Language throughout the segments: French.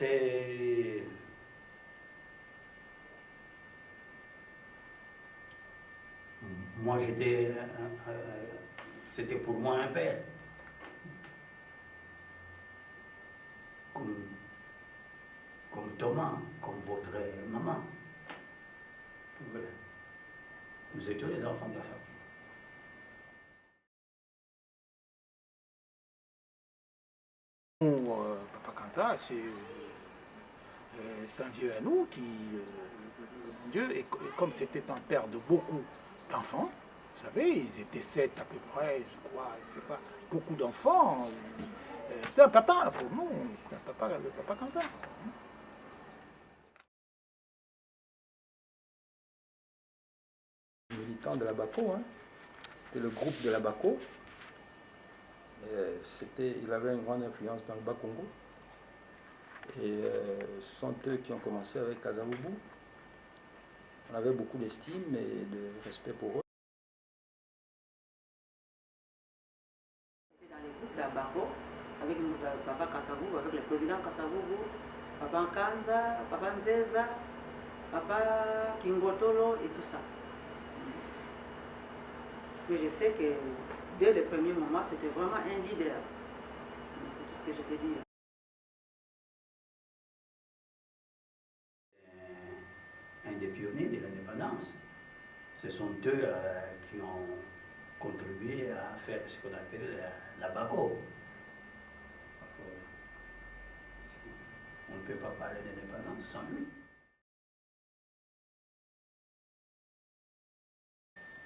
c'est... Moi, c'était pour moi un père. Comme Thomas, comme votre maman. Voilà. Nous étions les enfants de la famille. Papa Kanza, c'est un vieux à nous qui, mon Dieu, et comme c'était un père de beaucoup d'enfants, vous savez, ils étaient 7 à peu près, je crois, je sais pas, beaucoup d'enfants. C'était un papa pour nous, un papa, le papa Kanza. Militant de la BACO, hein. C'était le groupe de la BACO. Il avait une grande influence dans le Bas-Congo. Et ce sont eux qui ont commencé avec Kasavubu. On avait beaucoup d'estime et de respect pour eux. Dans les groupes d'Abako, avec Papa Kasavubu, avec le président Kasavubu, Papa Kanza, Papa Nzeza, Papa Kingotolo et tout ça. Mais je sais que dès les premiers moments, c'était vraiment un leader. C'est tout ce que je peux dire. Un des pionniers de l'indépendance. Ce sont eux qui ont contribué à faire ce qu'on appelle la BACO. On ne peut pas parler d'indépendance sans lui.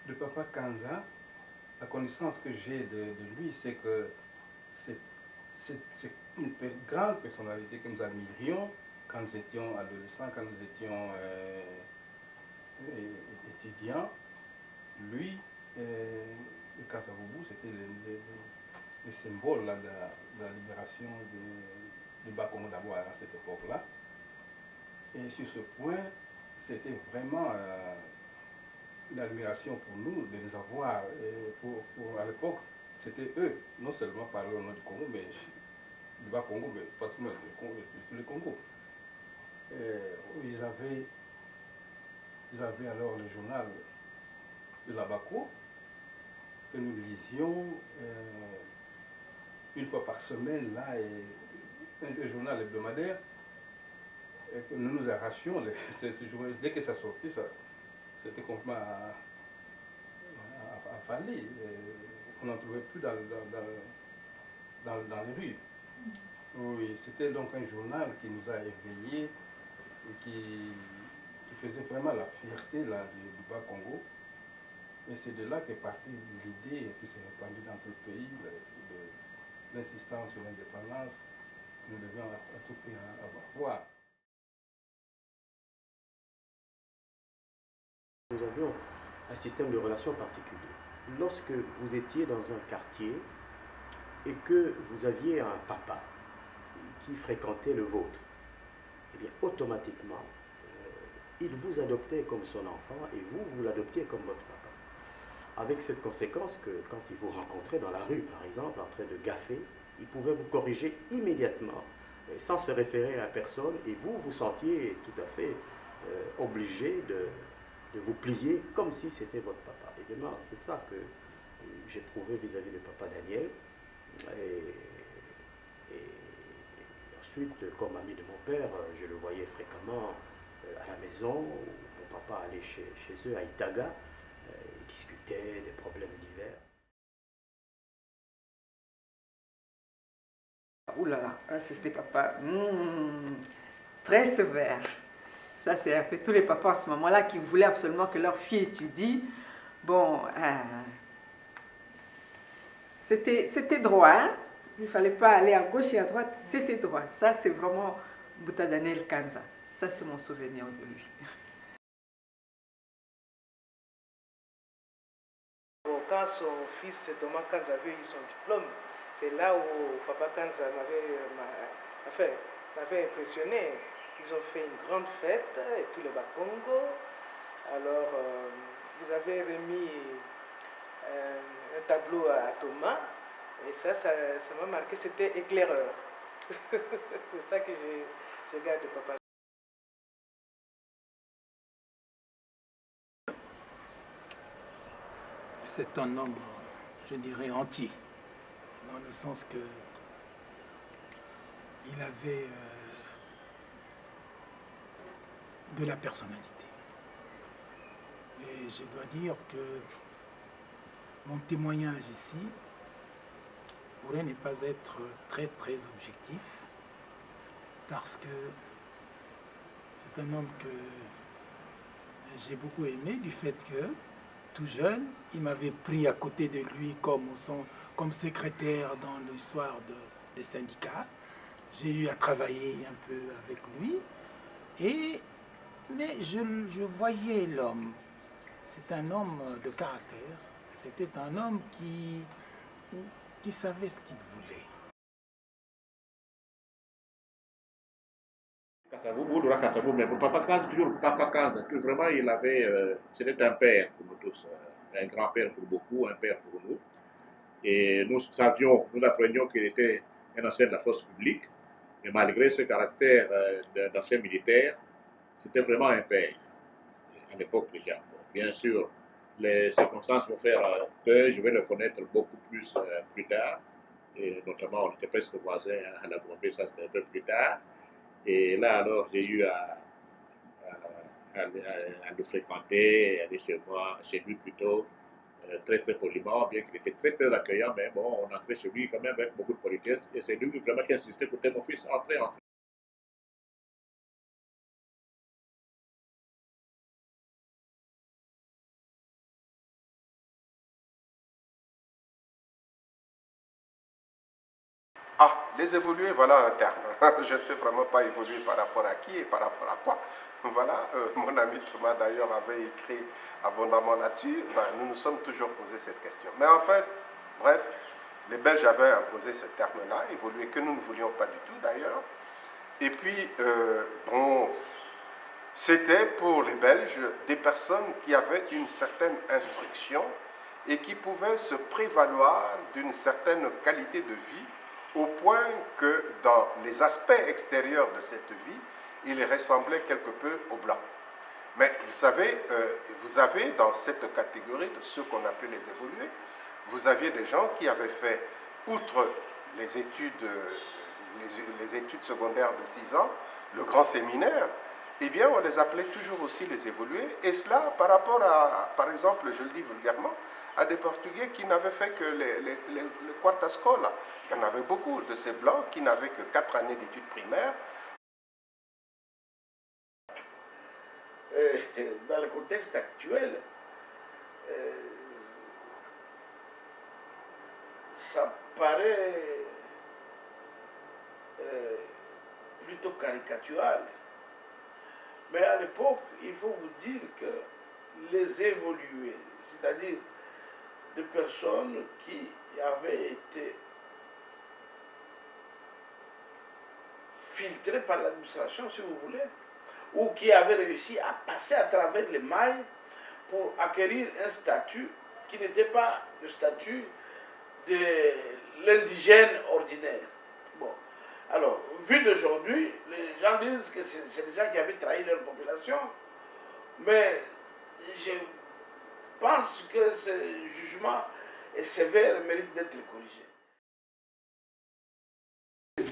Le papa Kanza, la connaissance que j'ai de lui, c'est que c'est une grande personnalité que nous admirions quand nous étions adolescents, quand nous étions étudiants. Lui, le Kasavubu, c'était le symbole là, de la libération du Bas-Congo d'abord à cette époque-là. Et sur ce point, c'était vraiment une admiration pour nous de les avoir. Et à l'époque, c'était eux, non seulement parler au nom du Congo, mais du Bas-Congo, mais pratiquement tout le Congo. Ils avaient alors le journal de la BACO que nous lisions une fois par semaine, là, et un journal hebdomadaire, et que nous nous arrachions ce journal. Dès que ça sortait, c'était complètement affalé. On n'en trouvait plus dans les rues. Oui, c'était donc un journal qui nous a éveillés et qui faisait vraiment la fierté là, du Bas-Congo. Et c'est de là qu'est partie l'idée qui s'est répandue dans tout le pays, l'insistance sur l'indépendance que nous devions à tout prix avoir. Nous avions un système de relations particulier. Lorsque vous étiez dans un quartier et que vous aviez un papa qui fréquentait le vôtre, eh bien automatiquement, il vous adoptait comme son enfant et vous l'adoptiez comme votre papa. Avec cette conséquence que quand il vous rencontrait dans la rue, par exemple, en train de gaffer, il pouvait vous corriger immédiatement, sans se référer à personne, et vous vous sentiez tout à fait obligé de vous plier comme si c'était votre papa. Évidemment, c'est ça que j'ai trouvé vis-à-vis de papa Daniel. Et ensuite, comme ami de mon père, je le voyais fréquemment à la maison, où mon papa allait chez eux à Itaga, ils discutaient des problèmes divers. Ouh là là, c'était papa très sévère. Ça, c'est un peu tous les papas à ce moment-là qui voulaient absolument que leur fille étudie. Bon, c'était droit, hein? Il ne fallait pas aller à gauche et à droite, c'était droit. Ça, c'est vraiment Bouta Daniel Kanza. Ça, c'est mon souvenir de lui. Quand son fils Thomas Kanza avait eu son diplôme, c'est là où papa Kanza m'avait impressionné. Ils ont fait une grande fête, et tout le Bas-Congo. Alors, ils avaient remis un tableau à Thomas, et ça m'a marqué, c'était éclaireur. C'est ça que j'ai Je garde papa. C'est un homme, je dirais, entier, dans le sens que il avait de la personnalité. Et je dois dire que mon témoignage ici pourrait ne pas être très objectif, parce que c'est un homme que j'ai beaucoup aimé du fait que, tout jeune, il m'avait pris à côté de lui comme secrétaire dans l'histoire des syndicats. J'ai eu à travailler un peu avec lui, mais je voyais l'homme. C'est un homme de caractère, c'était un homme qui savait ce qu'il voulait. Kasavubu, mais pour Papa Kanza, toujours Papa Kanza, que vraiment il avait, c'était un père pour nous tous, un grand-père pour beaucoup, un père pour nous. Et nous apprenions qu'il était un ancien de la force publique, mais malgré ce caractère d'ancien militaire, c'était vraiment un père, à l'époque déjà. Bien sûr, les circonstances vont faire que je vais le connaître beaucoup plus tard, et notamment on était presque voisins à la Bombay, ça c'était un peu plus tard. Et là, alors, j'ai eu à le fréquenter, aller chez lui plutôt, très poliment, bien qu'il était très accueillant, mais bon, on entrait chez lui quand même avec beaucoup de politesse, et c'est lui vraiment qui insistait, écoutez mon fils, entrez. Ah, les évoluer, voilà un terme. Je ne sais vraiment pas évoluer par rapport à qui et par rapport à quoi. Voilà, mon ami Thomas d'ailleurs avait écrit abondamment là-dessus. Ben, nous nous sommes toujours posé cette question. Mais en fait, bref, les Belges avaient imposé ce terme-là, évoluer, que nous ne voulions pas du tout d'ailleurs. Et puis, bon, c'était pour les Belges des personnes qui avaient une certaine instruction et qui pouvaient se prévaloir d'une certaine qualité de vie, au point que dans les aspects extérieurs de cette vie, il ressemblait quelque peu aux Blancs. Mais vous savez, vous avez dans cette catégorie de ceux qu'on appelait les évolués, vous aviez des gens qui avaient fait, outre les études secondaires de 6 ans, le grand séminaire, eh bien on les appelait toujours aussi les évolués, et cela par rapport à, par exemple, je le dis vulgairement, à des Portugais qui n'avaient fait que le quarta scola. Il y en avait beaucoup de ces Blancs qui n'avaient que 4 années d'études primaires. Dans le contexte actuel, ça paraît plutôt caricatural. Mais à l'époque, il faut vous dire que les évolués, c'est-à-dire des personnes qui avaient été filtrées par l'administration, si vous voulez, ou qui avaient réussi à passer à travers les mailles pour acquérir un statut qui n'était pas le statut de l'indigène ordinaire. Bon. Alors, vu d'aujourd'hui, les gens disent que c'est des gens qui avaient trahi leur population, mais je pense que ce jugement est sévère et mérite d'être corrigé.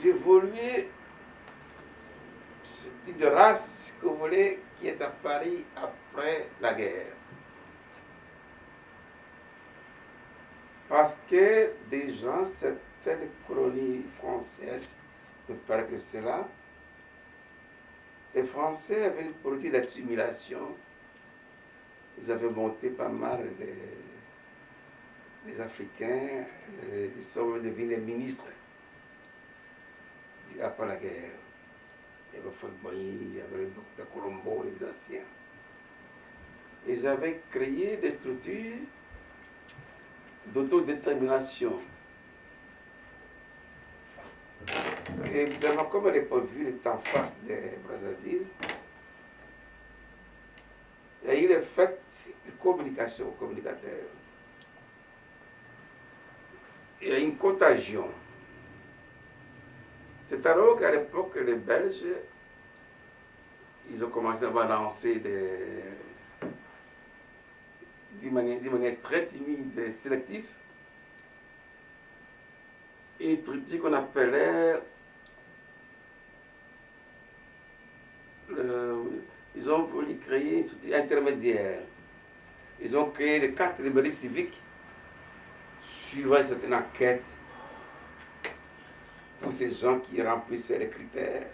Évoluer, ce type de race que vous voulez, qui est à Paris après la guerre. Parce que des gens, certaines colonies françaises, ne paraît que cela, les Français avaient une politique d'assimilation. Ils avaient monté pas mal les Africains, ils sont devenus ministres après la guerre. Il y avait Folboy, il y avait le docteur Colombo et les anciens. Ils avaient créé des structures d'autodétermination. Et évidemment, comme Léopoldville est en face de Brazzaville, il y a eu le fait de communication aux communicateurs. Il y a une contagion. C'est alors qu'à l'époque, les Belges ils ont commencé à balancer d'une manière très timide et sélective, une truc qu'on appelait ils ont voulu créer une structure intermédiaire. Ils ont créé les cartes de mérite civique suivant certaines enquêtes pour ces gens qui remplissaient les critères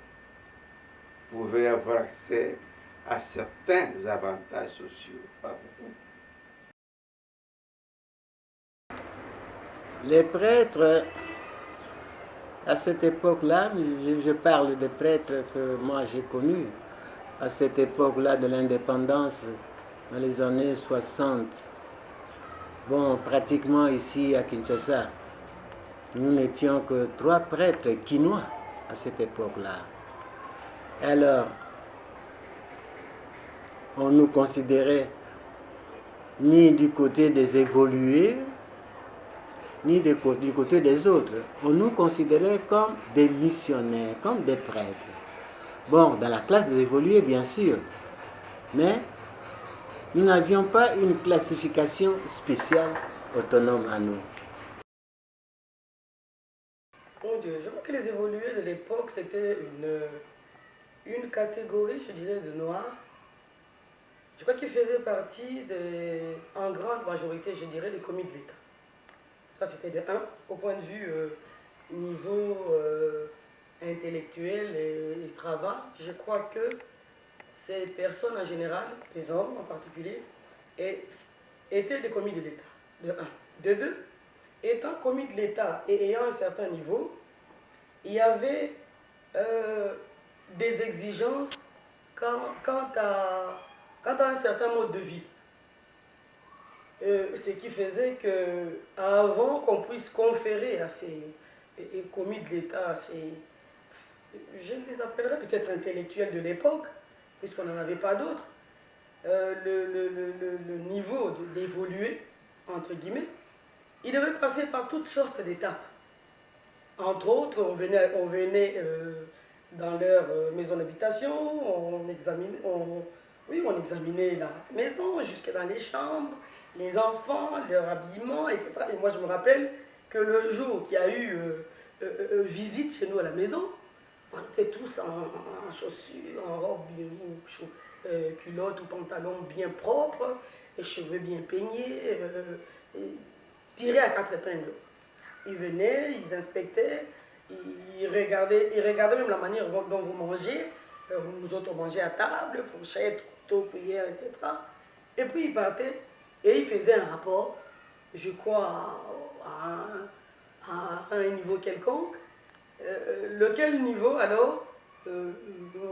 pouvaient avoir accès à certains avantages sociaux, pas beaucoup. Les prêtres, à cette époque-là, je parle des prêtres que moi j'ai connus, à cette époque-là de l'indépendance, dans les années 60. Bon, pratiquement ici à Kinshasa, nous n'étions que 3 prêtres quinois à cette époque-là. Alors, on nous considérait ni du côté des évolués, ni du côté des autres. On nous considérait comme des missionnaires, comme des prêtres. Bon, dans la classe des évolués, bien sûr, mais nous n'avions pas une classification spéciale autonome à nous. Mon Dieu, je crois que les évolués de l'époque, c'était une catégorie, je dirais, de noirs. Je crois qu'ils faisaient partie, en grande majorité, je dirais, des commis de l'État. Ça, c'était de 1, au point de vue niveau intellectuel et travail. Je crois que ces personnes en général, les hommes en particulier, étaient des commis de l'État, de 1. De 2, étant commis de l'État et ayant un certain niveau, il y avait des exigences quant à un certain mode de vie. Ce qui faisait qu'avant qu'on puisse conférer à ces commis de l'État, je les appellerais peut-être intellectuels de l'époque, puisqu'on n'en avait pas d'autres, le niveau d'évoluer, entre guillemets, il devait passer par toutes sortes d'étapes. Entre autres, on venait dans leur maison d'habitation, on examinait la maison, jusque dans les chambres, les enfants, leur habillement, etc. Et moi, je me rappelle que le jour qu'il y a eu visite chez nous à la maison, on était tous en chaussures, en robe, culotte ou pantalon bien propre, les cheveux bien peignés, tirés à 4 épingles. Ils venaient, ils inspectaient, ils regardaient même la manière dont vous mangez. Nous autres, on mangeait à table, fourchette, couteau, cuillère, etc. Et puis ils partaient et ils faisaient un rapport, je crois, à un niveau quelconque, lequel niveau alors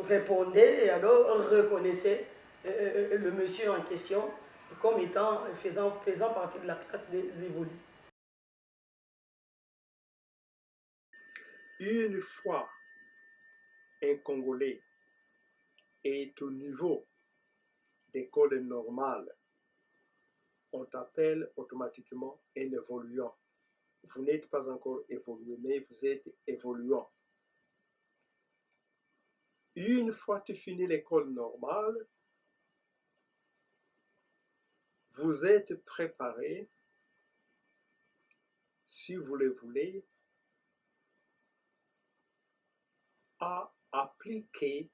répondait et alors reconnaissait le monsieur en question comme étant, faisant partie de la classe des évolus. Une fois un Congolais est au niveau d'école normale, on t'appelle automatiquement un évoluant. Vous n'êtes pas encore évolué, mais vous êtes évoluant. Une fois tu finis l'école normale, vous êtes préparé, si vous le voulez, à appliquer,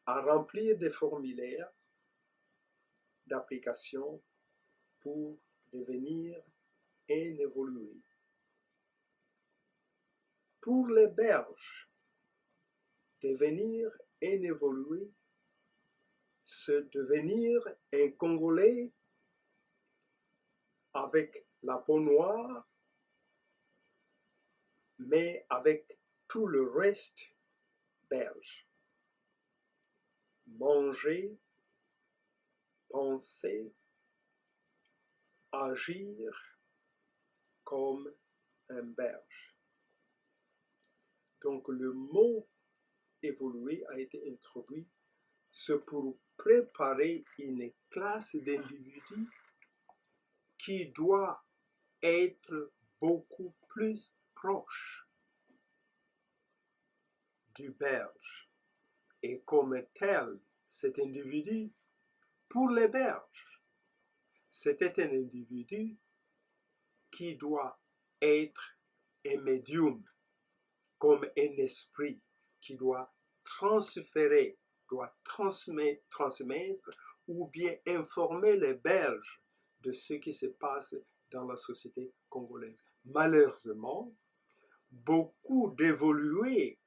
à remplir des formulaires d'application pour devenir un évolué. Pour les Belges, devenir un évolué, c'est devenir un Congolais avec la peau noire, mais avec tout le reste belge. Manger, penser, agir comme un Belge. Donc le mot évoluer a été introduit, c'est pour préparer une classe d'individus qui doit être beaucoup plus proche du Belge. Et comme tel, cet individu, pour les Belges, c'était un individu qui doit être un médium, comme un esprit qui doit transférer, doit transmettre ou bien informer les Belges de ce qui se passe dans la société congolaise. Malheureusement, beaucoup d'évolués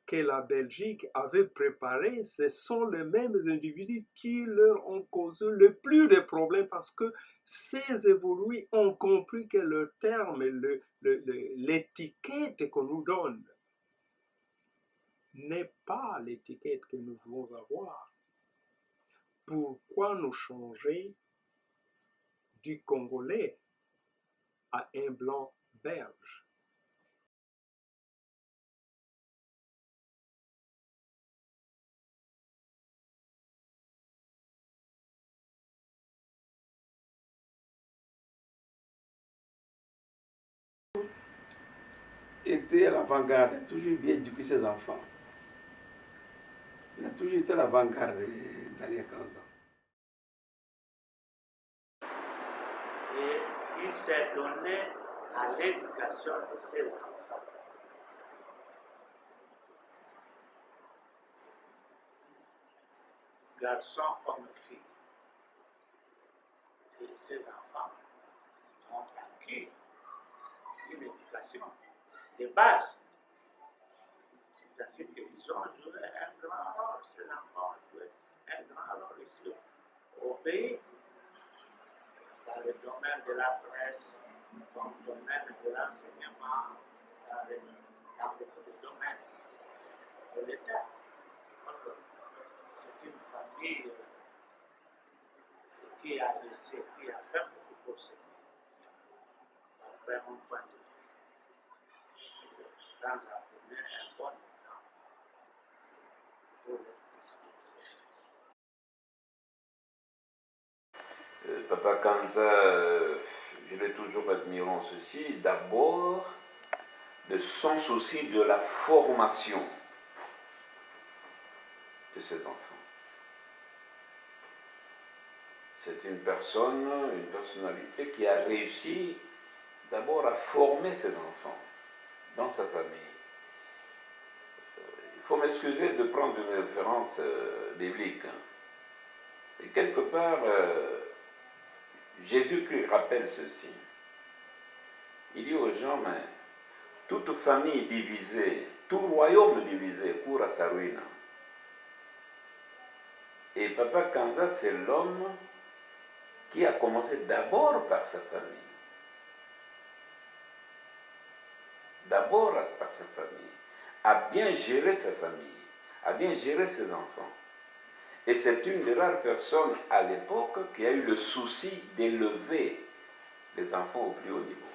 que la Belgique avait préparés, ce sont les mêmes individus qui leur ont causé le plus de problèmes parce que ces évolués ont compris que le terme, l'étiquette qu'on nous donne n'est pas l'étiquette que nous voulons avoir. Pourquoi nous changer du Congolais à un blanc belge? Était à l'avant-garde, a toujours bien éduqué ses enfants. Il a toujours été à l'avant-garde Daniel Kanza. Et il s'est donné à l'éducation de ses enfants. Garçons comme filles. Et ses enfants ont acquis une éducation de base. C'est ainsi qu'ils ont joué un grand rôle, ces enfants ont joué un grand rôle ici au pays, dans le domaine de la presse, dans le domaine de l'enseignement, dans beaucoup de domaines de l'État. Donc, c'est une famille qui a laissé, qui a fait beaucoup pour ce pays, d'après mon point de vue. Quand j'ai donné un bon exemple pour l'éducation de ces Papa Kanza, je l'ai toujours admiré en ceci. D'abord, de son souci de la formation de ses enfants. C'est une personne, une personnalité qui a réussi d'abord à former ses enfants dans sa famille. Il faut m'excuser de prendre une référence biblique. Et quelque part, Jésus-Christ rappelle ceci. Il dit aux gens, mais toute famille divisée, tout royaume divisé court à sa ruine. Et Papa Kanza, c'est l'homme qui a commencé d'abord par sa famille. D'abord par sa famille, à bien gérer sa famille, à bien gérer ses enfants. Et c'est une des rares personnes à l'époque qui a eu le souci d'élever les enfants au plus haut niveau.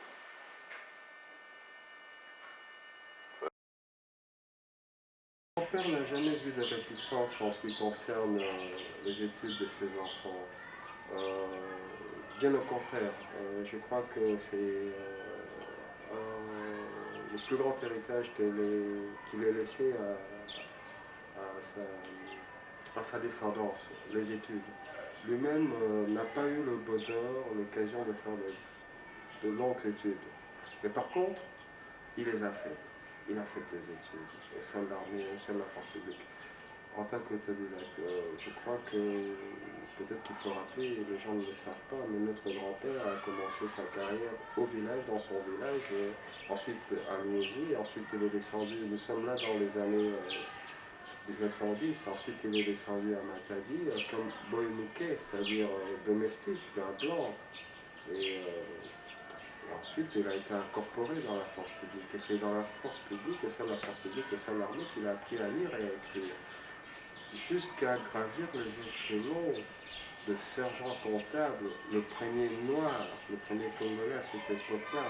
Mon père n'a jamais eu de réticence en ce qui concerne les études de ses enfants. Bien au contraire, je crois que c'est le plus grand héritage qu'il ait laissé à sa descendance, les études. Lui-même n'a pas eu le bonheur, l'occasion de faire de longues études. Mais par contre, il les a faites. Il a fait des études au sein de l'armée, au sein de la force publique. En tant qu'autodidacte, je crois que peut-être qu'il faut rappeler, les gens ne le savent pas, mais notre grand-père a commencé sa carrière au village, dans son village, ensuite à Louisy, ensuite il est descendu, nous sommes là dans les années 1910, ensuite il est descendu à Matadi comme bohemouké, c'est-à-dire domestique d'un blanc. Et ensuite, il a été incorporé dans la force publique. Et c'est dans la force publique, au sein de la force publique, au sein de l'armée, qu'il a appris à lire et à écrire. Jusqu'à gravir les échelons de sergent comptable, le premier noir, le premier Congolais à cette époque-là,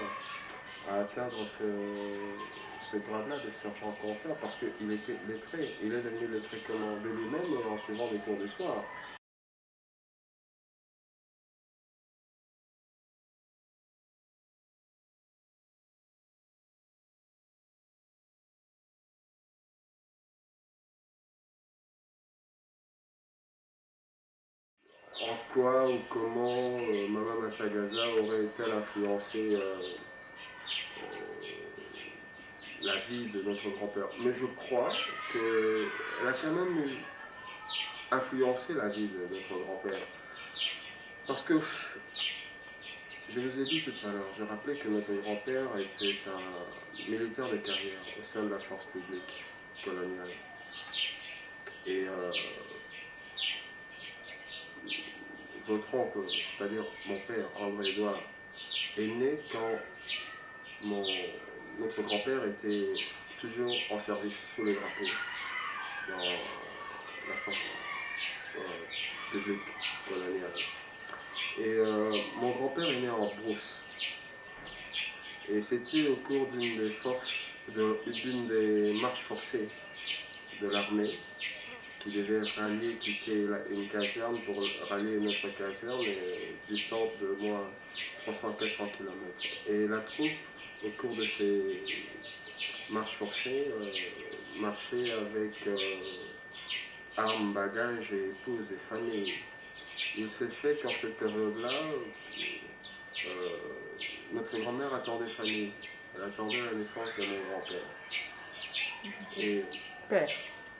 à atteindre ce grade-là de sergent comptable, parce qu'il était lettré. Il est devenu lettré comment de lui-même et en suivant des cours du soir. pourquoi ou comment Maman Massagaza aurait-elle influencé la vie de notre grand-père. Mais je crois qu'elle a quand même influencé la vie de notre grand-père. Parce que, je vous ai dit tout à l'heure, je rappelais que notre grand-père était un militaire de carrière au sein de la force publique coloniale. Et votre oncle, c'est-à-dire mon père, André-Édouard, est né quand notre grand-père était toujours en service sous le drapeau dans la force publique coloniale. Et mon grand-père est né en brousse. Et c'était au cours d'une des marches forcées de l'armée qui devait quitter une caserne pour rallier une autre caserne distante de moins 300-400 km. Et la troupe, au cours de ces marches forcées, marchait avec armes, bagages et épouses et famille. Il s'est fait qu'en cette période-là, notre grand-mère attendait famille. Elle attendait la naissance de mon grand-père. Et Père.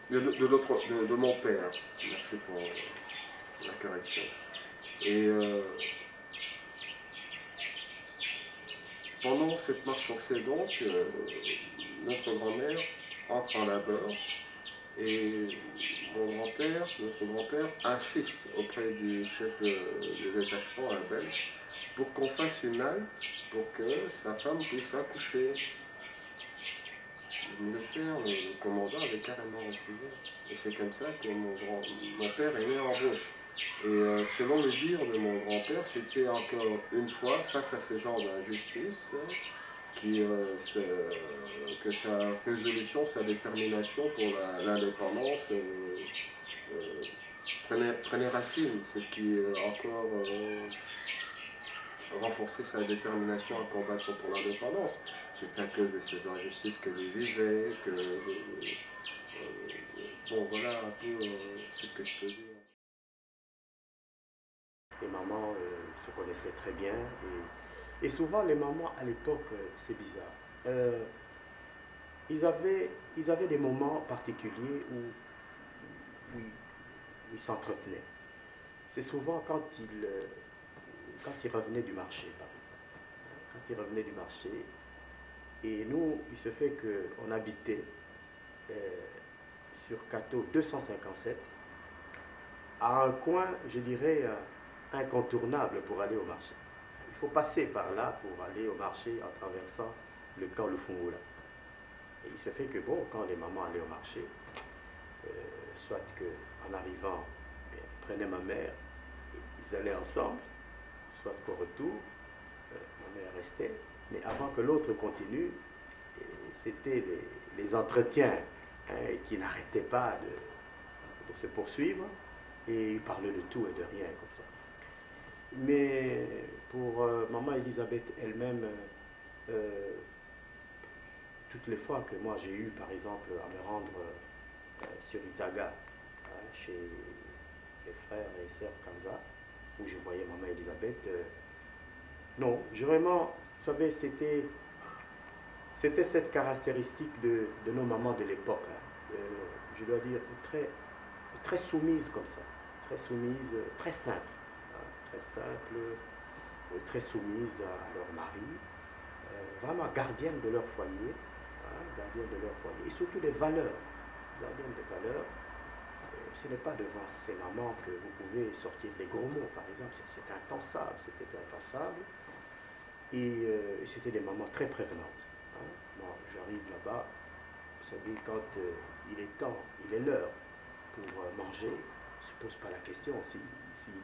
De mon père. Merci pour la correction. Et pendant cette marche forcée, donc, notre grand-mère entre en labeur et notre grand-père insiste auprès du chef de détachement à Belge pour qu'on fasse une halte pour que sa femme puisse accoucher. Le militaire, le commandant avait carrément refusé. Et c'est comme ça que mon père est né en brousse. Et selon le dire de mon grand-père, c'était encore une fois face à ce genre d'injustice que sa résolution, sa détermination pour l'indépendance prenait racine. C'est ce qui encore renforçait sa détermination à combattre pour l'indépendance. C'est à cause de ces injustices que lui vivait, bon, voilà un peu ce que je peux dire. Les mamans se connaissaient très bien. Et souvent, les mamans, à l'époque, c'est bizarre. Ils avaient des moments particuliers où ils s'entretenaient. C'est souvent quand ils revenaient du marché, par exemple. Quand ils revenaient du marché, et nous, il se fait qu'on habitait sur Cateau 257, à un coin, je dirais, incontournable pour aller au marché. Il faut passer par là pour aller au marché en traversant le camp Lufungula. Et il se fait que, bon, quand les mamans allaient au marché, soit qu'en arrivant, ils prenaient ma mère, ils allaient ensemble, soit qu'au retour, ma mère restait. Mais avant que l'autre continue, c'était les entretiens qui n'arrêtaient pas de se poursuivre. Et ils parlaient de tout et de rien comme ça. Mais pour maman Elisabeth elle-même, toutes les fois que moi j'ai eu, par exemple, à me rendre sur Itaga, chez les frères et sœurs Kanza, où je voyais maman Elisabeth, non, vraiment, vous savez, c'était cette caractéristique de nos mamans de l'époque, je dois dire, très soumise comme ça, très soumise, très simple. Très simple, très soumises à leur mari, vraiment gardiennes de leur foyer, et surtout des valeurs, gardiennes des valeurs. Ce n'est pas devant ces mamans que vous pouvez sortir des gros mots, par exemple, c'est impensable, c'était impensable, et c'était des mamans très prévenantes. Moi, j'arrive là-bas, vous savez, quand il est temps, il est l'heure pour manger, je ne pose pas la question s'il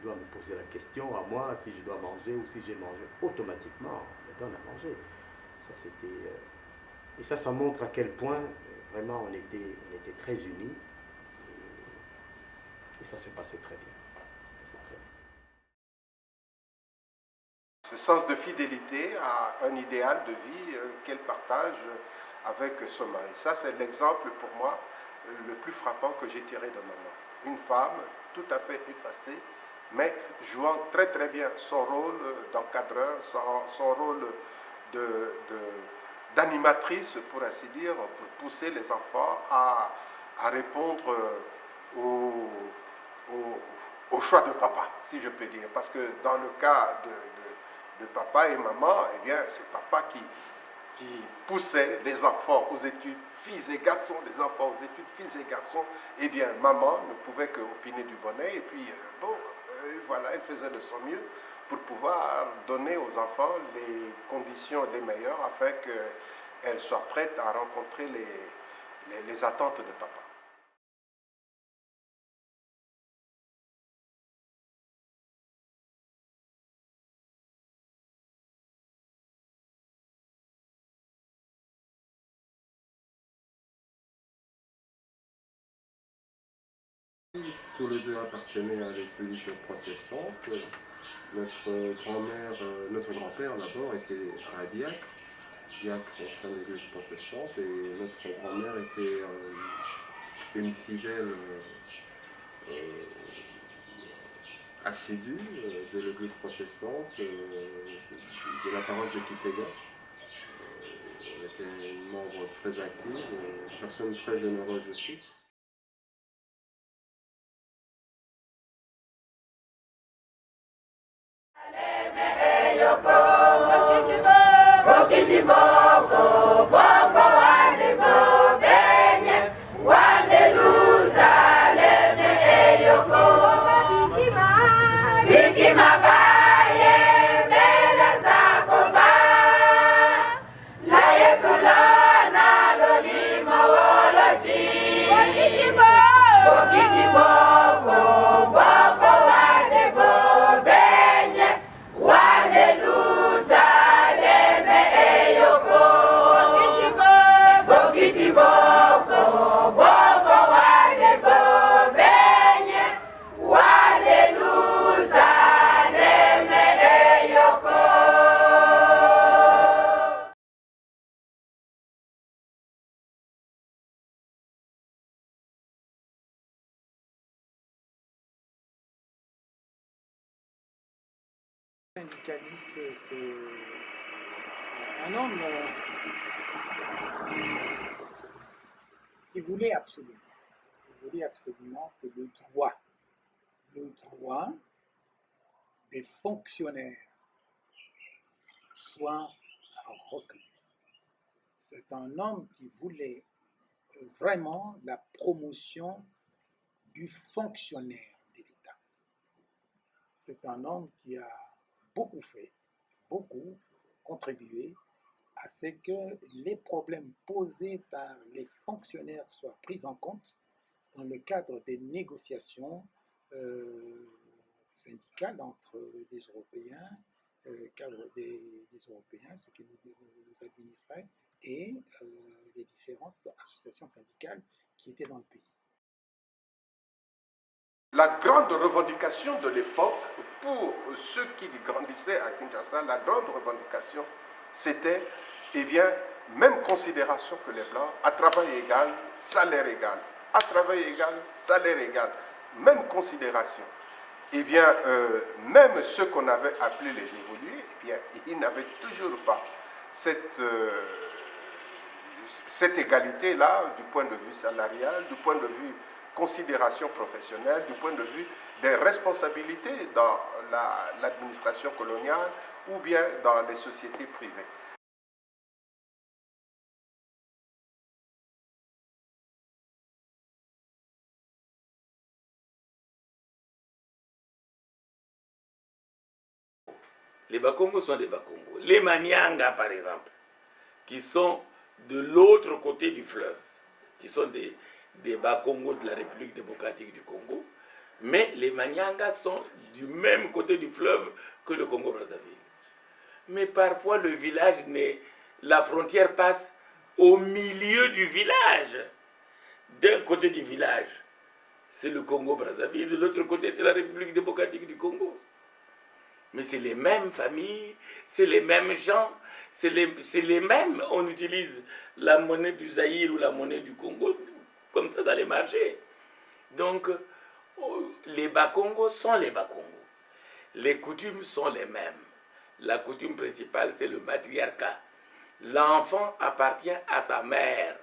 doit me poser la question à moi, si je dois manger ou si j'ai mangé, automatiquement, on me donne à manger. Ça, c'était, et ça montre à quel point, vraiment, on était très unis. Et ça se passait très bien. Ce sens de fidélité à un idéal de vie qu'elle partage avec son mari. Ça, c'est l'exemple pour moi le plus frappant que j'ai tiré de maman. Une femme tout à fait effacée mais jouant très très bien son rôle d'encadreur, son rôle d'animatrice, pour ainsi dire, pour pousser les enfants à répondre au choix de papa, si je peux dire. Parce que dans le cas de papa et maman, eh bien, c'est papa qui poussait les enfants aux études, filles et garçons, les enfants aux études, filles et garçons. Eh bien, maman ne pouvait que opiner du bonnet. Et puis, voilà, elle faisait de son mieux pour pouvoir donner aux enfants les conditions les meilleures afin qu'elles soient prêtes à rencontrer les attentes de papa. Tous les deux appartenaient à l'église protestante. Notre grand-père d'abord était un diacre au sein de l'église protestante, et notre grand-mère était une fidèle assidue de l'église protestante, de la paroisse de Kitega. Elle était une membre très active, une personne très généreuse aussi. Syndicaliste, c'est un homme qui voulait absolument que le droit des fonctionnaires soit reconnu. C'est un homme qui voulait vraiment la promotion du fonctionnaire de l'État. C'est un homme qui a beaucoup fait, beaucoup contribué à ce que les problèmes posés par les fonctionnaires soient pris en compte dans le cadre des négociations syndicales entre les Européens, ceux qui nous administraient, et les différentes associations syndicales qui étaient dans le pays. La grande revendication de l'époque, pour ceux qui grandissaient à Kinshasa, la grande revendication, c'était, eh bien, même considération que les Blancs, à travail égal, salaire égal. À travail égal, salaire égal. Même considération. Eh bien, même ceux qu'on avait appelés les évolués, eh bien, ils n'avaient toujours pas cette égalité-là du point de vue salarial, du point de vue considération professionnelle, du point de vue des responsabilités dans l'administration coloniale ou bien dans les sociétés privées. Les Bakongo sont des Bakongo. Les Manyanga, par exemple, qui sont de l'autre côté du fleuve, qui sont des Bakongo de la République démocratique du Congo, mais les Manyanga sont du même côté du fleuve que le Congo-Brazzaville. Mais parfois, le village, la frontière passe au milieu du village. D'un côté du village, c'est le Congo-Brazzaville, de l'autre côté, c'est la République démocratique du Congo. Mais c'est les mêmes familles, c'est les mêmes gens, c'est les mêmes. On utilise la monnaie du Zaïre ou la monnaie du Congo comme ça dans les marchés. Donc, les Bakongo sont les Bakongo. les coutumes sont les mêmes. La coutume principale, c'est le matriarcat. L'enfant appartient à sa mère.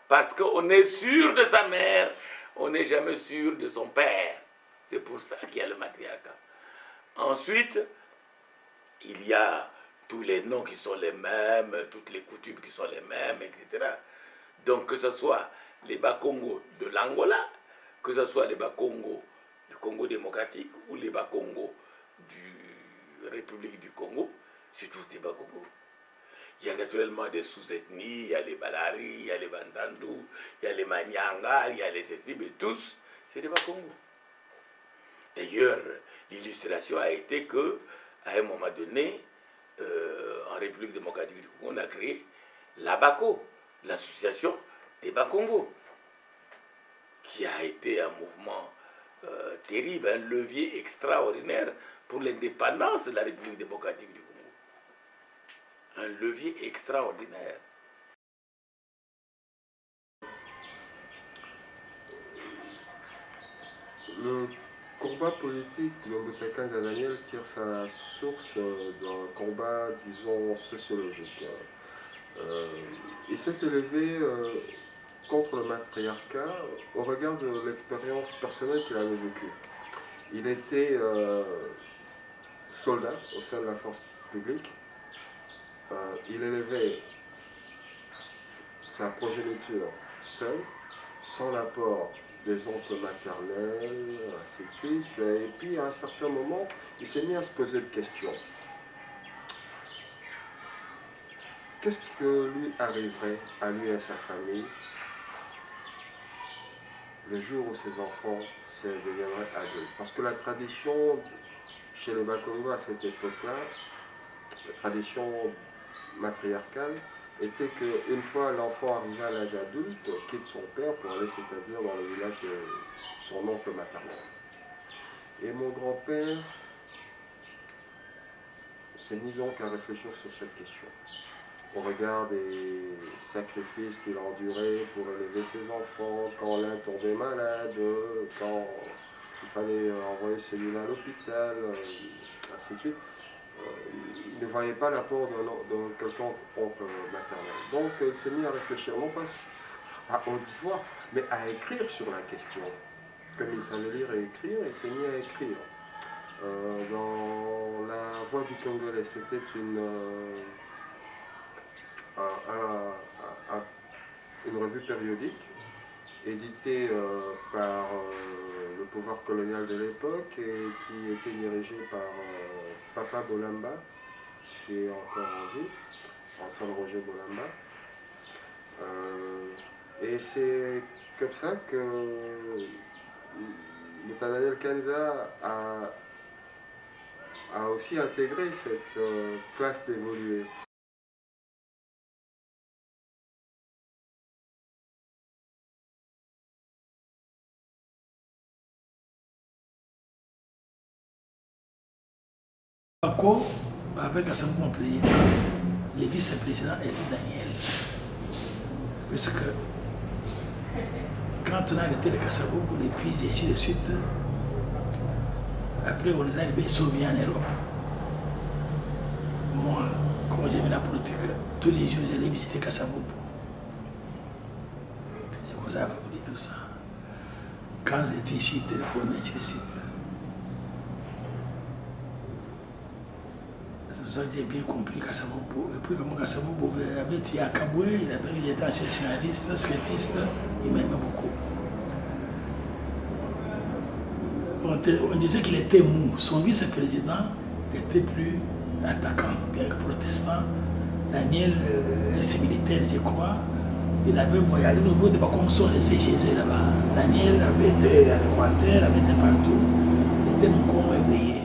Parce qu'on est sûr de sa mère, on n'est jamais sûr de son père. C'est pour ça qu'il y a le matriarcat. Ensuite, il y a tous les noms qui sont les mêmes, toutes les coutumes qui sont les mêmes, etc. Donc que ce soit les Bakongo de l'Angola, que ce soit les Bakongo du Congo démocratique ou les Bakongo de la République du Congo, c'est tous des Bakongo. Il y a naturellement des sous-ethnies, il y a les Balari, il y a les Bandandou, il y a les Manyanga, il y a les Sessi, mais tous, c'est des Bakongo. D'ailleurs, l'illustration a été que, à un moment donné, en République démocratique du Congo, on a créé l'ABACO, l'association des Bakongo, qui a été un mouvement terrible, un levier extraordinaire pour l'indépendance de la République démocratique du Congo. Un levier extraordinaire. Le combat politique de Mbeka Daniel tire sa source d'un combat, disons, sociologique. Il s'est élevé contre le matriarcat au regard de l'expérience personnelle qu'il avait vécue. Il était soldat au sein de la force publique. Il élevait sa progéniture seul, sans l'apport des oncles maternels, ainsi de suite. Et puis à un certain moment, il s'est mis à se poser des questions. Qu'est-ce que lui arriverait à lui et à sa famille le jour où ses enfants deviendraient adultes? Parce que la tradition chez les Bakongo à cette époque-là, la tradition matriarcale, était qu'une fois l'enfant arrivé à l'âge adulte, quitte son père pour aller s'établir dans le village de son oncle maternel. Et mon grand-père s'est mis donc à réfléchir sur cette question. Au regard des sacrifices qu'il endurait pour élever ses enfants, quand l'un tombait malade, quand il fallait envoyer celui-là à l'hôpital, ainsi de suite. Il ne voyait pas l'apport de quelqu'un maternel. Donc il s'est mis à réfléchir, non pas à haute voix, mais à écrire sur la question. Comme il savait lire et écrire, il s'est mis à écrire. Dans La Voix du Congolais, c'était une revue périodique éditée par le pouvoir colonial de l'époque et qui était dirigée par Papa Bolamba, qui est encore en vie, Antoine Roger Bolamba. Et c'est comme ça que Nathanaël Kanza a aussi intégré cette classe d'évolués. Avec Assemblement président, le vice-président était Daniel. Parce que quand on a arrêté le Kassavubu, et puis ainsi de suite, après on est arrivé sauver en Europe. Moi, comme j'aimais la politique, tous les jours j'allais visiter Kassavubu. C'est pour ça que vous dites tout ça. Quand j'étais ici, téléphone, ainsi de suite. J'ai bien compris Kassavubu. Et puis comme Kassavubu avait été à Kaboué, il était un scénariste, skatiste, il m'aimait beaucoup. On disait qu'il était mou. Son vice-président était plus attaquant, bien que protestant. Daniel, ses militaires, je crois, il avait voyagé au bout de Bakom, sont laissés chez eux là-bas. Daniel avait été à l'Équateur, avait été partout. Il était encore éveillé.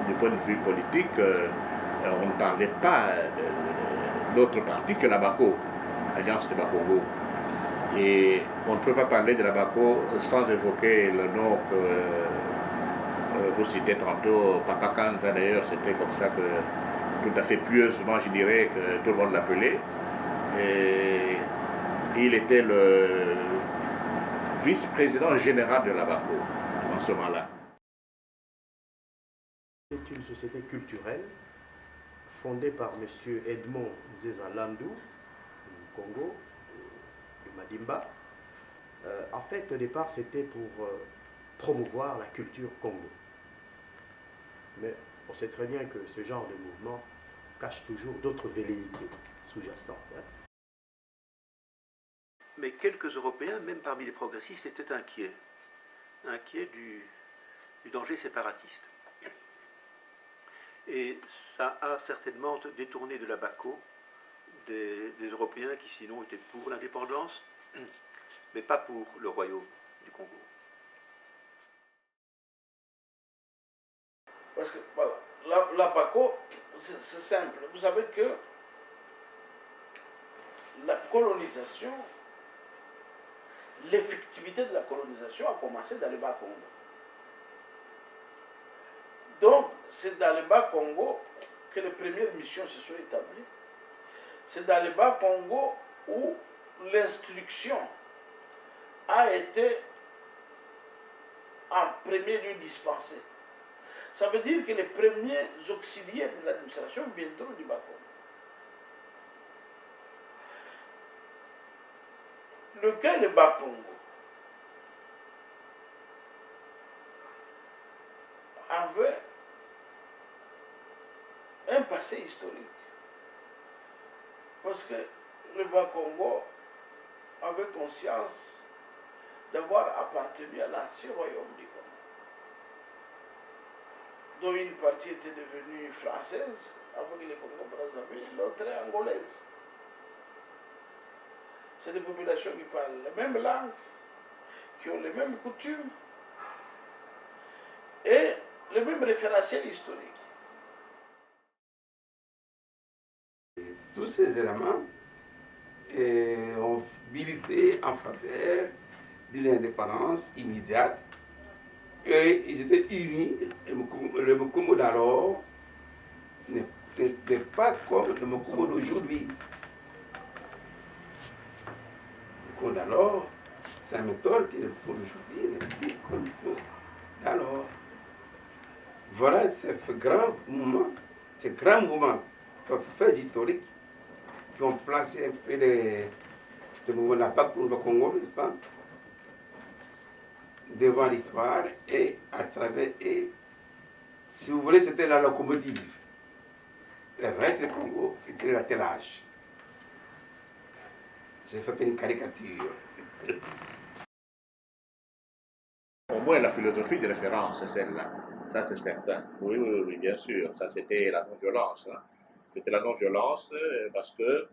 Du point de vue politique, on ne parlait pas d'autre parti que la BACO, l'Alliance de Bakongo. Et on ne peut pas parler de la BACO sans évoquer le nom que vous citez tantôt, Papa Kanza d'ailleurs, c'était comme ça que, tout à fait pieusement, je dirais, que tout le monde l'appelait. Et il était le vice-président général de la BACO. en ce moment-là. C'est une société culturelle fondée par M. Edmond Nzeza-Landou, du Congo, de Madimba. En fait, au départ, c'était pour promouvoir la culture Congo. Mais on sait très bien que ce genre de mouvement cache toujours d'autres velléités sous-jacentes. Hein. Mais quelques Européens, même parmi les progressistes, étaient inquiets du danger séparatiste. Et ça a certainement détourné de la BACO des Européens qui sinon étaient pour l'indépendance, mais pas pour le royaume du Congo. Parce que voilà, la BACO, c'est simple. Vous savez que la colonisation, l'effectivité de la colonisation a commencé dans le Bas-Congo. Donc, c'est dans le Bas-Congo que les premières missions se sont établies. C'est dans le Bas-Congo où l'instruction a été en premier lieu dispensée. Ça veut dire que les premiers auxiliaires de l'administration viendront du Bas-Congo. Le Bas-Congo avait un passé historique. Parce que le Bas-Congo avait conscience d'avoir appartenu à l'ancien royaume du Congo, dont une partie était devenue française avec les Congo-Brazzaville, l'autre est angolaise. C'est des populations qui parlent la même langue, qui ont les mêmes coutumes et le même référentiel historique. Tous ces éléments ont milité en faveur de l'indépendance immédiate et ils étaient unis. Le Mukumbo d'alors n'est pas comme le Mukumbo d'aujourd'hui. Le Mukumbo d'alors, c'est un méthode qui, pour aujourd'hui, n'est plus comme le Mukumbo d'alors. Voilà ce grand mouvement, ce fait historique qui ont placé un peu le mouvement de la PAC pour le Congo, n'est-ce pas, devant l'histoire et à travers, et si vous voulez, c'était la locomotive. Le reste du Congo était l'attelage. J'ai fait une caricature. Au moins, la philosophie de référence, c'est celle-là. Ça, c'est certain. Oui, oui, oui, bien sûr. Ça, c'était la non-violence. Hein. C'était la non-violence parce que,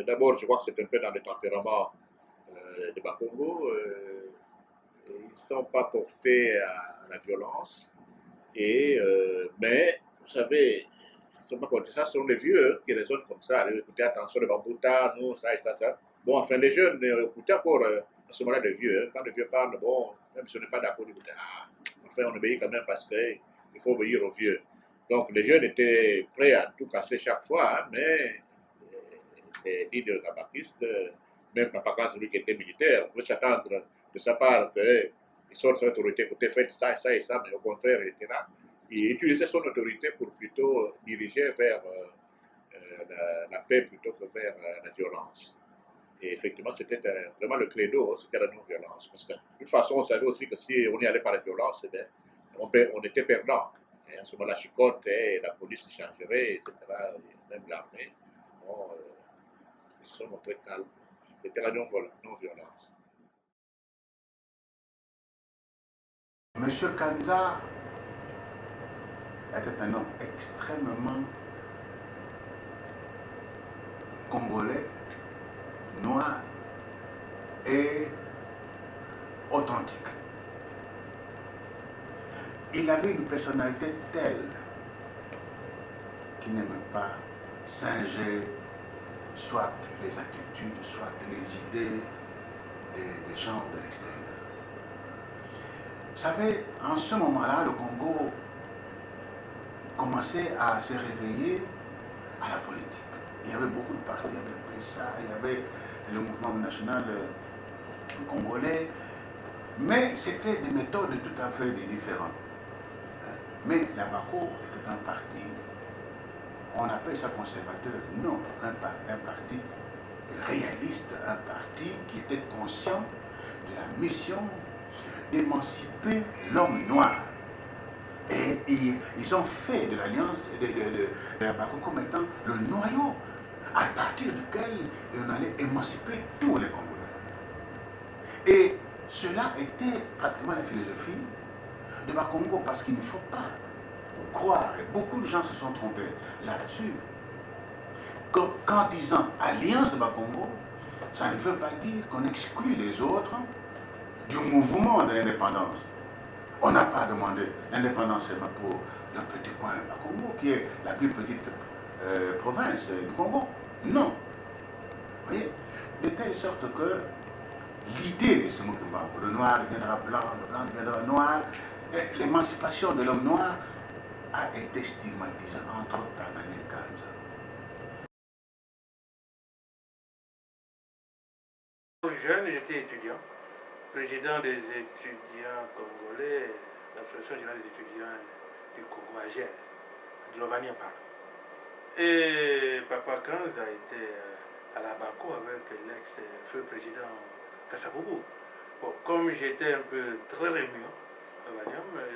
d'abord, je crois que c'est un peu dans le tempérament de Bas-Congo. Ils ne sont pas portés à la violence. Mais, vous savez, ils ne sont pas portés. Ça, ce sont les vieux qui raisonnent comme ça. Écoutez, attention, le Bambouta, nous, ça. Bon, enfin, les jeunes écoutez encore à ce moment-là les vieux. Hein. Quand les vieux parlent, bon, même si on n'est pas d'accord, ils disent, enfin, on obéit quand même parce qu'il faut obéir aux vieux. Donc, les jeunes étaient prêts à tout casser chaque fois, hein, mais les leaders kabakistes, même Papa celui qui était militaire, on pouvait s'attendre de sa part qu'il sorte son autorité, écoutez, faites ça et ça et ça, mais au contraire, il était là. Il utilisait son autorité pour plutôt diriger vers la paix plutôt que vers la violence. Et effectivement, c'était vraiment le credo, c'était la non-violence. Parce que de toute façon, on savait aussi que si on y allait par la violence, on était perdant. Et à ce moment-là, chicotait, la police changerait, etc. Même l'armée. Bon, ils se sont montrés calmes. C'était la non-violence. Monsieur Kanza était un homme extrêmement congolais, noir et authentique. Il avait une personnalité telle qu'il n'aimait pas singer soit les attitudes, soit les idées des gens de l'extérieur. Vous savez, en ce moment-là, le Congo commençait à se réveiller à la politique. Il y avait beaucoup de partis, il y avait le PSA, il y avait le mouvement national congolais, Mais c'était des méthodes tout à fait différentes. Mais la BACO était un parti, on appelle ça conservateur, non, un parti réaliste, un parti qui était conscient de la mission d'émanciper l'homme noir. Et ils ont fait de l'alliance de la BACO comme étant le noyau à partir duquel on allait émanciper tous les Congolais. Et cela était pratiquement la philosophie de Bakongo, parce qu'il ne faut pas croire, et beaucoup de gens se sont trompés là-dessus, qu'en disant alliance de Bakongo, ça ne veut pas dire qu'on exclut les autres du mouvement de l'indépendance. On n'a pas demandé l'indépendance seulement pour le petit coin Bakongo, qui est la plus petite province du Congo. Non. Vous voyez, de telle sorte que l'idée de ce mouvement, le noir deviendra blanc, le blanc deviendra noir, l'émancipation de l'homme noir a été stigmatisée, entre autres, par Daniel Kanza. Jeune, j'étais étudiant, président des étudiants congolais, l'Association générale des étudiants du Congo à Gênes, de l'Ovania par. Et Papa Kanza était à la BACO avec l'ex-feu président Kasavubu. Bon, comme j'étais un peu très rémuant,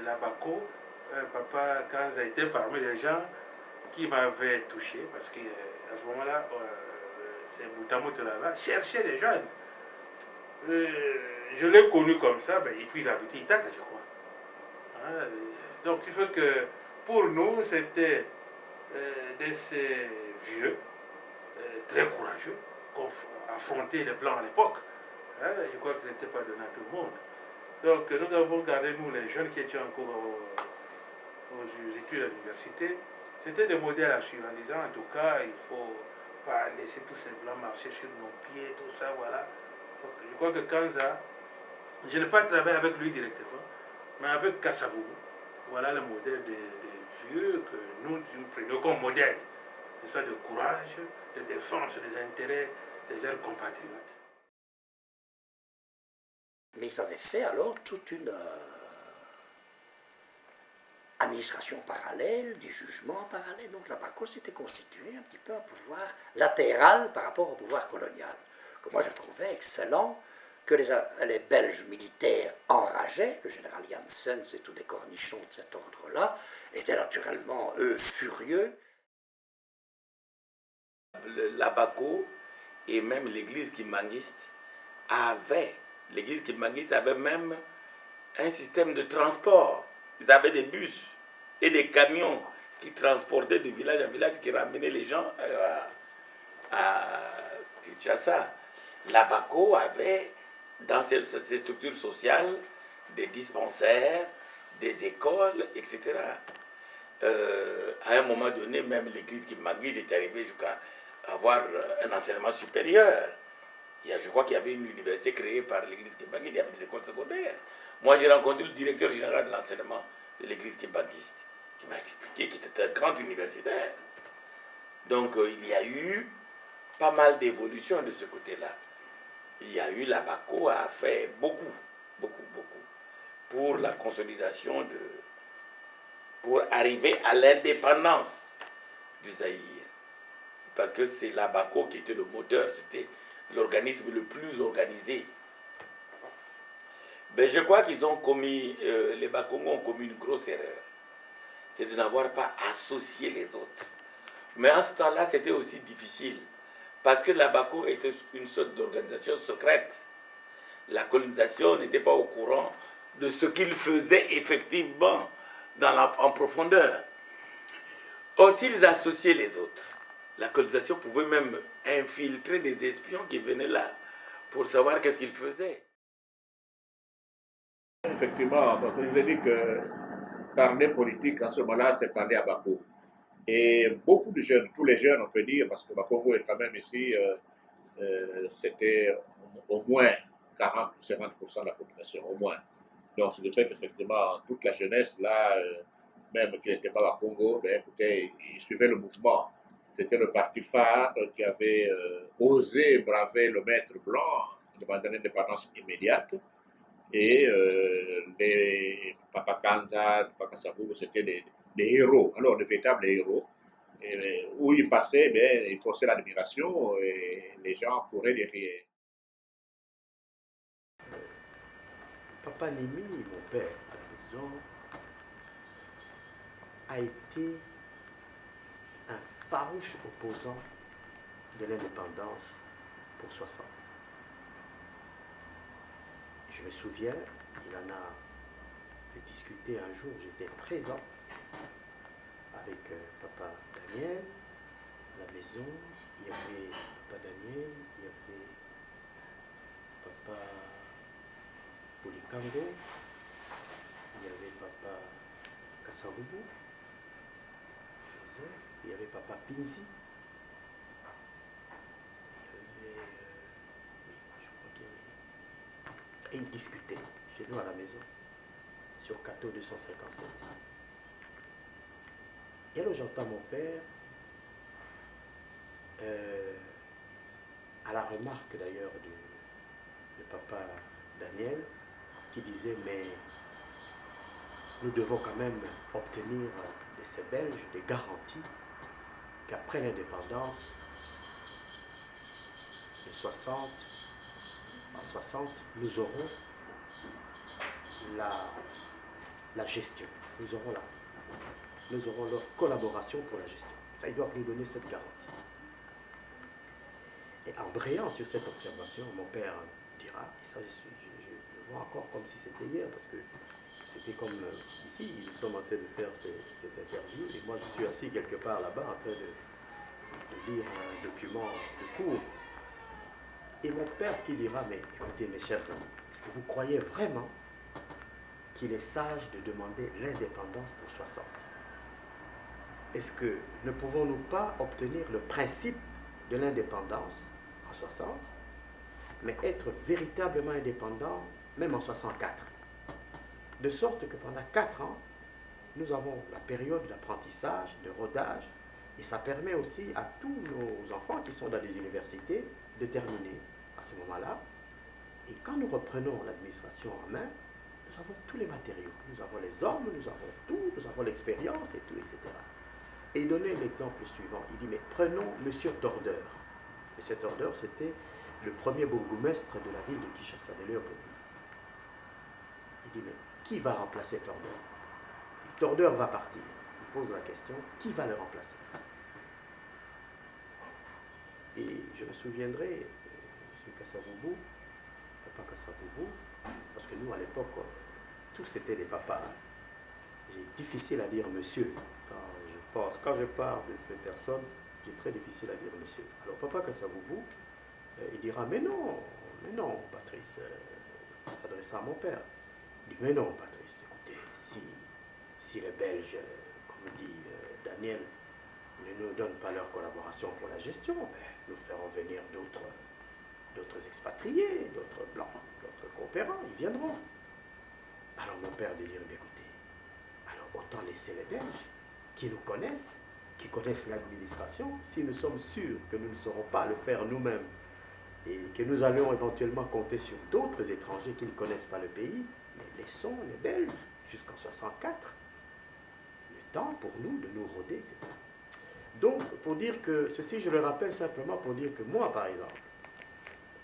la BACO, Papa Kanza était parmi les gens qui m'avaient touché, parce qu'à ce moment-là, c'est Moutamout là-bas, cherchait des jeunes. Je l'ai connu comme ça, ben, et puis il habitait Itaka, je crois. Hein, donc il faut que pour nous, c'était de ces vieux, très courageux, qui affrontaient les Blancs à l'époque. Hein, je crois que ce n'était pas donné à tout le monde. Donc nous avons gardé, nous les jeunes qui étaient encore aux études à l'université, c'était des modèles à suivre en disant en tout cas il ne faut pas laisser tous ces Blancs marcher sur nos pieds, tout ça, voilà. Donc, je crois que Kanza, je n'ai pas travaillé avec lui directement, mais avec Kasavubu. Voilà le modèle des vieux que nous prenons comme modèle, que ce soit de courage, de défense des intérêts de leurs compatriotes. Mais ils avaient fait alors toute une administration parallèle, des jugements parallèles. Donc la BACO s'était constituée un petit peu un pouvoir latéral par rapport au pouvoir colonial, que moi je trouvais excellent, que les Belges militaires enrageaient, le général Janssens et tous les cornichons de cet ordre-là, étaient naturellement, eux, furieux. La BACO et même l'église kimbanguiste avait même un système de transport. Ils avaient des bus et des camions qui transportaient de village en village, qui ramenaient les gens à Kinshasa. La BACO avait dans ces structures sociales des dispensaires, des écoles, etc. À un moment donné, même l'église kimbanguiste est arrivée jusqu'à avoir un enseignement supérieur. Je crois qu'il y avait une université créée par l'église kimbanguiste, il y avait des écoles secondaires. Moi, j'ai rencontré le directeur général de l'enseignement de l'église kimbanguiste, qui m'a expliqué qu'il était un grand universitaire. Donc, il y a eu pas mal d'évolutions de ce côté-là. Il y a eu, la BACO a fait beaucoup pour la consolidation pour arriver à l'indépendance du Zaïre. Parce que c'est la BACO qui était le moteur, c'était l'organisme le plus organisé. Mais je crois qu'ils ont commis, les Bakongos ont commis une grosse erreur. C'est de n'avoir pas associé les autres. Mais en ce temps-là, c'était aussi difficile. Parce que la BACO était une sorte d'organisation secrète. La colonisation n'était pas au courant de ce qu'ils faisaient effectivement en profondeur. Or, s'ils associaient les autres, la colonisation pouvait même infiltrer des espions qui venaient là pour savoir qu'est-ce qu'ils faisaient. Effectivement, je vous ai dit que parler politique en ce moment-là, c'est parler à BACO. Et beaucoup de jeunes, tous les jeunes, on peut dire, parce que Bakongo est quand même ici, c'était au moins 40 ou 50% de la population, au moins. Donc, c'est le fait qu'effectivement, toute la jeunesse, là, même qui n'était pas Bakongo, ben, écoutez, ils suivaient le mouvement. C'était le parti phare qui avait osé braver le maître blanc, demandant l'indépendance immédiate. Et les Papa Kanza, Papa Kasavubu, c'était des héros, alors de véritables héros. Et, où ils passaient, ben, ils forçaient l'admiration et les gens couraient derrière. Papa Nimi, mon père, à la maison, a été un farouche opposant de l'indépendance pour 60. Je me souviens, il en a discuté un jour, j'étais présent avec Papa Daniel à la maison. Il y avait Papa Daniel, il y avait Papa Polikango, il y avait Papa Kasavubu, Joseph, il y avait Papa Pinzi, il y avait, oui, je crois qu'il y avait, et ils discutaient chez nous à la maison, sur Cateau 257. Et alors j'entends mon père, à la remarque d'ailleurs de Papa Daniel, qui disait, mais nous devons quand même obtenir de ces Belges des garanties qu'après l'indépendance, en 60, nous aurons la gestion. Nous aurons leur collaboration pour la gestion. Ça, ils doivent nous donner cette garantie. Et en brillant sur cette observation, mon père dira, et ça je le vois encore comme si c'était hier, parce que c'était comme ici, nous sommes en train de faire cette interview, et moi je suis assis quelque part là-bas en train de lire un document de cours. Et mon père qui dira, mais écoutez mes chers amis, est-ce que vous croyez vraiment qu'il est sage de demander l'indépendance pour 60? Est-ce que ne pouvons-nous pas obtenir le principe de l'indépendance en 60, mais être véritablement indépendant même en 64? De sorte que pendant 4 ans, nous avons la période d'apprentissage, de rodage, et ça permet aussi à tous nos enfants qui sont dans les universités de terminer à ce moment-là. Et quand nous reprenons l'administration en main, nous avons tous les matériaux. Nous avons les hommes, nous avons tout, nous avons l'expérience et tout, etc. Et il donnait l'exemple suivant. Il dit, mais prenons M. Tordeur. M. Tordeur, c'était le premier bourgmestre de la ville de Kinshasa, de Léopoldville. Il dit, mais qui va remplacer Tordeur? Tordeur va partir. Il pose la question, qui va le remplacer? Et je me souviendrai, M. Kasavubu, Papa Kasavubu, parce que nous, à l'époque, tous c'était des papas. J'ai difficile à dire monsieur. Quand je parle de ces personnes, j'ai très difficile à dire monsieur. Alors, Papa Kasavubu, il dira, mais non, Patrice, il s'adressa à mon père. Il dit, mais non, Patrice, écoutez, si les Belges, comme dit Daniel, ne nous donnent pas leur collaboration pour la gestion, ben, nous ferons venir d'autres expatriés, d'autres blancs, d'autres coopérants, ils viendront. Alors mon père dit, écoutez, alors autant laisser les Belges qui nous connaissent, qui connaissent l'administration, si nous sommes sûrs que nous ne saurons pas le faire nous-mêmes et que nous allons éventuellement compter sur d'autres étrangers qui ne connaissent pas le pays, mais laissons les Belges jusqu'en 64, le temps pour nous de nous rôder, etc. Donc, pour dire que, ceci je le rappelle simplement pour dire que moi, par exemple,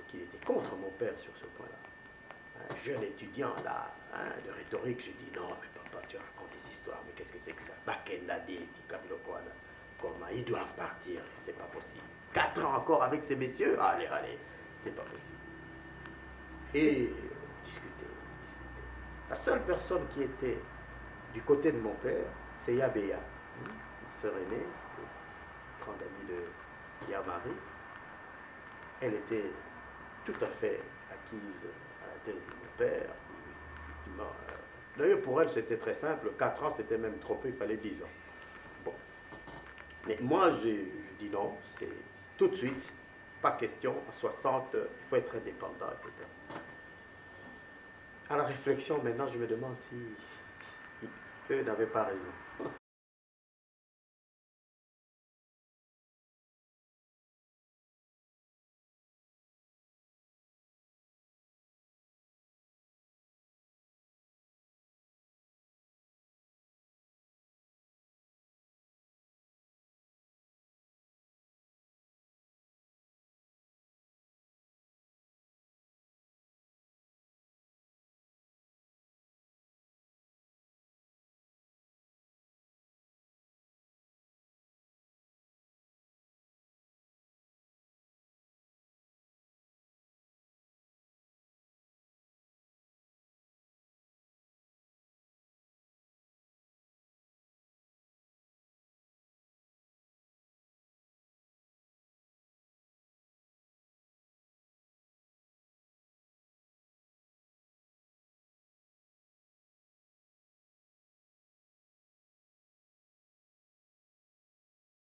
qu'il était contre mon père sur ce point-là, un jeune étudiant là, de rhétorique, j'ai dit non, mais papa, tu racontes des histoires, mais qu'est-ce que c'est que ça? Ils doivent partir, c'est pas possible. 4 ans encore avec ces messieurs, allez, c'est pas possible. Et discuter. La seule personne qui était du côté de mon père, c'est Yabéa, ma sœur aînée, grande amie de Yamari. Elle était tout à fait acquise à la thèse de mon père. Effectivement, d'ailleurs, pour elle, c'était très simple. 4 ans, c'était même trop peu, il fallait 10 ans. Bon. Mais moi, je dis non, c'est tout de suite, pas question. À 60, il faut être indépendant, etc. À la réflexion, maintenant, je me demande si eux n'avaient pas raison.